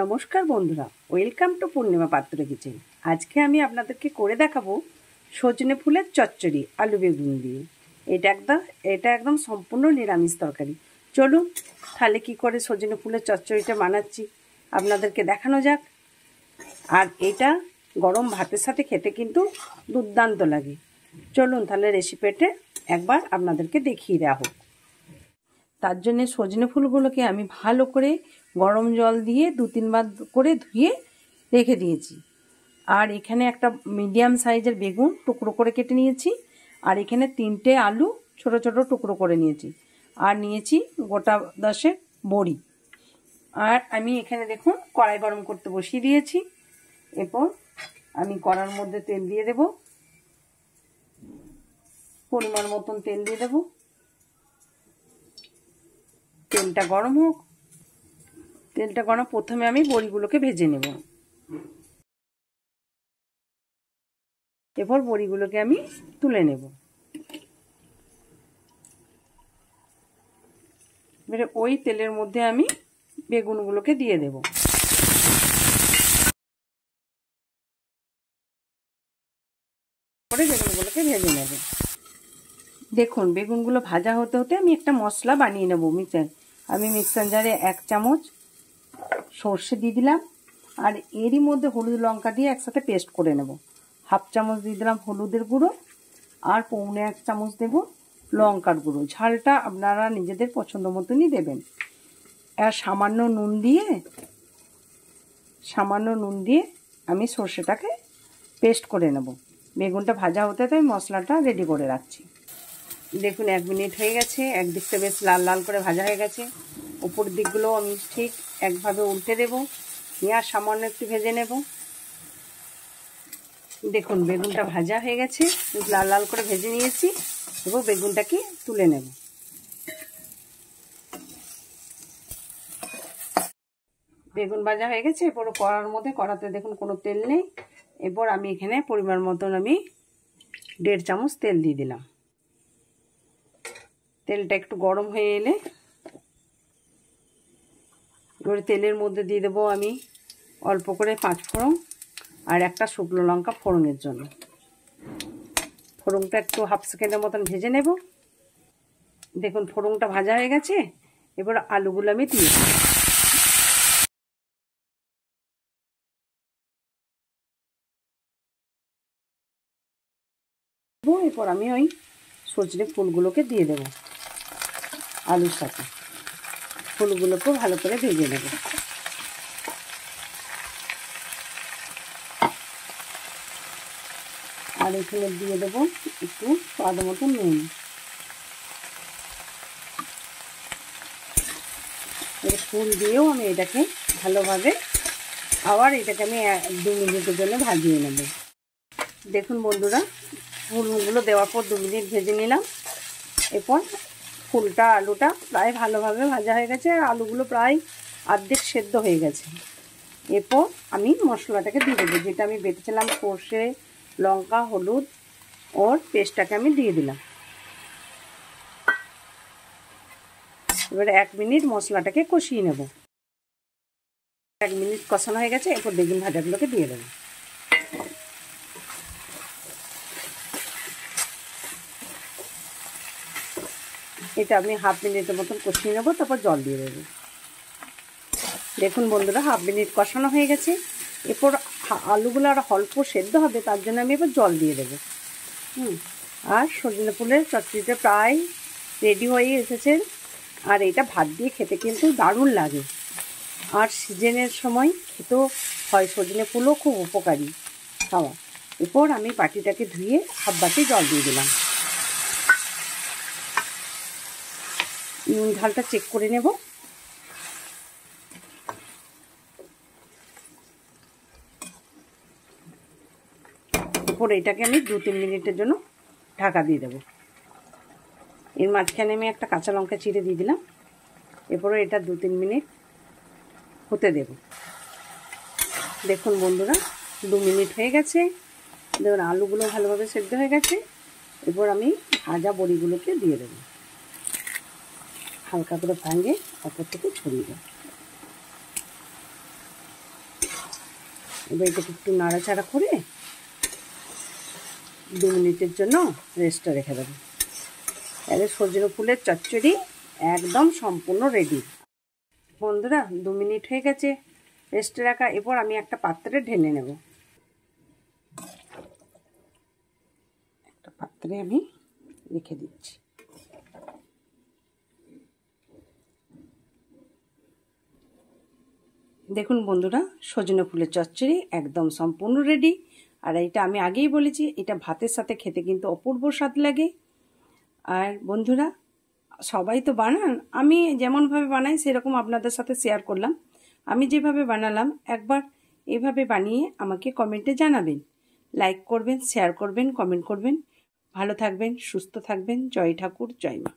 নমস্কার বন্ধুরা, welcome to পূর্ণিমা পাত্র কিচেন। আজকে আমি আপনাদেরকে করে দেখাবো সজনে ফুলের চচ্চড়ি আলু বেগুন দিয়ে। এটা একদম সম্পূর্ণ নিরামিষ তরকারি। চলুন তাহলে কী করে সজনে ফুলের চচ্চড়িটা বানাচ্ছি আপনাদেরকে দেখানো যাক। আর এটা গরম ভাতের সাথে খেতে কিন্তু দুর্দান্ত লাগে। চলুন তাহলে রেসিপিটা একবার আপনাদেরকে দেখিয়ে দেওয়া হোক। তার জন্যে সজনে ফুলগুলোকে আমি ভালো করে গরম জল দিয়ে 2-3 বার করে ধুয়ে রেখে দিয়েছি। আর এখানে একটা মিডিয়াম সাইজের বেগুন টুকরো করে কেটে নিয়েছি। আর এখানে 3টে আলু ছোট ছোট টুকরো করে নিয়েছি। আর নিয়েছি গোটা 10 বড়ি। আর আমি এখানে দেখুন কড়াই গরম করতে বসিয়ে দিয়েছি। এরপর আমি কড়ার মধ্যে তেল দিয়ে দেব, পরিমাণ মতন তেল দিয়ে দেব। তেলটা গরম হোক। তেলটা গরম, প্রথমে আমি বড়িগুলোকে ভেজে নেব। এরপর বড়িগুলোকে আমি তুলে নেব। এবারে ওই তেলের মধ্যে আমি বেগুনগুলোকে দিয়ে দেব। পরে বেগুনগুলোকে ভেজে নেব। দেখুন বেগুনগুলো ভাজা হতে হতে আমি একটা মশলা বানিয়ে নেব। আমি মিক্সার জারে 1 চামচ সর্ষে দিয়ে দিলাম। আর এরই মধ্যে হলুদ লঙ্কা দিয়ে একসাথে পেস্ট করে নেব। 1/2 চামচ দিয়ে দিলাম হলুদের গুঁড়ো। আর 1/4 চামচ দেব লঙ্কার গুঁড়ো। ঝালটা আপনারা নিজেদের পছন্দ মতনই দেবেন। আর সামান্য নুন দিয়ে আমি সর্ষেটাকে পেস্ট করে নেব। বেগুনটা ভাজা হতে তো আমি মশলাটা রেডি করে রাখছি। দেখুন 1 মিনিট হয়ে গেছে। একদিকটা বেশ লাল লাল করে ভাজা হয়ে গেছে। উপর দিকগুলো আমি ঠিক একভাবে উল্টে দেব, নিয়ে আর সামান্য একটু ভেজে নেব। দেখুন বেগুনটা ভাজা হয়ে গেছে, লাল লাল করে ভেজে নিয়েছি। এবার বেগুনটাকে তুলে নেব। বেগুন ভাজা হয়ে গেছে। এরপর কড়াতে দেখুন কোনো তেল নেই। এরপর আমি এখানে পরিমাণ মতন আমি 1.5 চামচ তেল দিয়ে দিলাম। তেলটা একটু গরম হয়ে এলে এবারে তেলের মধ্যে দিয়ে দেবো আমি অল্প করে 5 ফোড়ন আর একটা শুকনো লঙ্কা ফোড়নের জন্য। ফোড়নটা একটু 1/2 সেকেন্ডের মতন ভেজে নেব। দেখুন ফোড়নটা ভাজা হয়ে গেছে। এবার আলুগুলো আমি দিয়ে দেব। এরপর আমি ওই সজনে ফুলগুলোকে দিয়ে দেব আলুর সাথে। ফুলগুলোকেও ভালো করে ভেজে নেব। আর এখানে দিয়ে দেবো একটু স্বাদ মতো নুন। ফুল দিয়েও আমি এটাকে ভালোভাবে আবার এটাকে আমি 2 মিনিটের জন্য ভাজিয়ে নেব। দেখুন বন্ধুরা, ফুলগুলো দেওয়ার পর 2 মিনিট ভেজে নিলাম। এরপর আলুটা প্রায় ভালোভাবে ভাজা হয়ে গেছে। আর আলুগুলো প্রায় অর্ধেক সেদ্ধ হয়ে গেছে। এরপর আমি মশলাটাকে দিয়ে দেবো, যেটা আমি বেটেছিলাম সর্ষে লঙ্কা হলুদ ওর পেস্টটাকে আমি দিয়ে দিলাম। এবারে 1 মিনিট মশলাটাকে কষিয়ে নেব। 1 মিনিট কষানো হয়ে গেছে। এরপর বেগুন ভাজাগুলোকে দিয়ে দেবো। এটা আমি 1/2 মিনিটের মতন কষিয়ে নেব, তারপর জল দিয়ে দেবো। দেখুন বন্ধুরা 1/2 মিনিট কষানো হয়ে গেছে। এরপর আলুগুলো আর অল্প সেদ্ধ হবে, তার জন্য আমি এবার জল দিয়ে দেবো। আর সজনে ফুলের চচ্চড়িটা প্রায় রেডি হয়ে এসেছে। আর এটা ভাত দিয়ে খেতে কিন্তু দারুণ লাগে। আর সিজনের সময় খেতেও হয়, সজনে ফুলও খুব উপকারী খাওয়া। এরপর আমি বাটিটাকে ধুয়ে 1/2 বাটি জল দিয়ে দিলাম। নুন ঝালটা চেক করে নেব। এরপর এটাকে আমি 2-3 মিনিটের জন্য ঢাকা দিয়ে দেবো। এর মাঝখানে আমি একটা কাঁচা লঙ্কা চিড়ে দিয়ে দিলাম। এরপরে এটা 2-3 মিনিট হতে দেব। দেখুন বন্ধুরা 2 মিনিট হয়ে গেছে। দেখুন আলুগুলো ভালোভাবে সেদ্ধ হয়ে গেছে। এরপর আমি ভাজা বড়িগুলোকে দিয়ে দেবো। হালকা করে ভাঙে অপর থেকে ছড়িয়ে দেবো। এবার এটাকে একটু নাড়াচাড়া করে 2 মিনিটের জন্য রেস্টে রেখে দেবো। তাহলে সজনে ফুলের চচ্চড়ি একদম সম্পূর্ণ রেডি। বন্ধুরা 2 মিনিট হয়ে গেছে রেস্টে রাখা। এরপর আমি একটা পাত্রে ঢেলে নেব। একটা পাত্রে আমি রেখে দিচ্ছি। দেখুন বন্ধুরা, সজনে ফুলের চচ্চড়ি একদম সম্পূর্ণ রেডি। আর এটা আমি আগেই বলেছি, এটা ভাতের সাথে খেতে কিন্তু অপূর্ব স্বাদ লাগে। আর বন্ধুরা, সবাই তো বানান, আমি যেমনভাবে বানাই সেরকম আপনাদের সাথে শেয়ার করলাম। আমি যেভাবে বানালাম একবার এভাবে বানিয়ে আমাকে কমেন্টে জানাবেন। লাইক করবেন, শেয়ার করবেন, কমেন্ট করবেন। ভালো থাকবেন, সুস্থ থাকবেন। জয় ঠাকুর, জয় মা।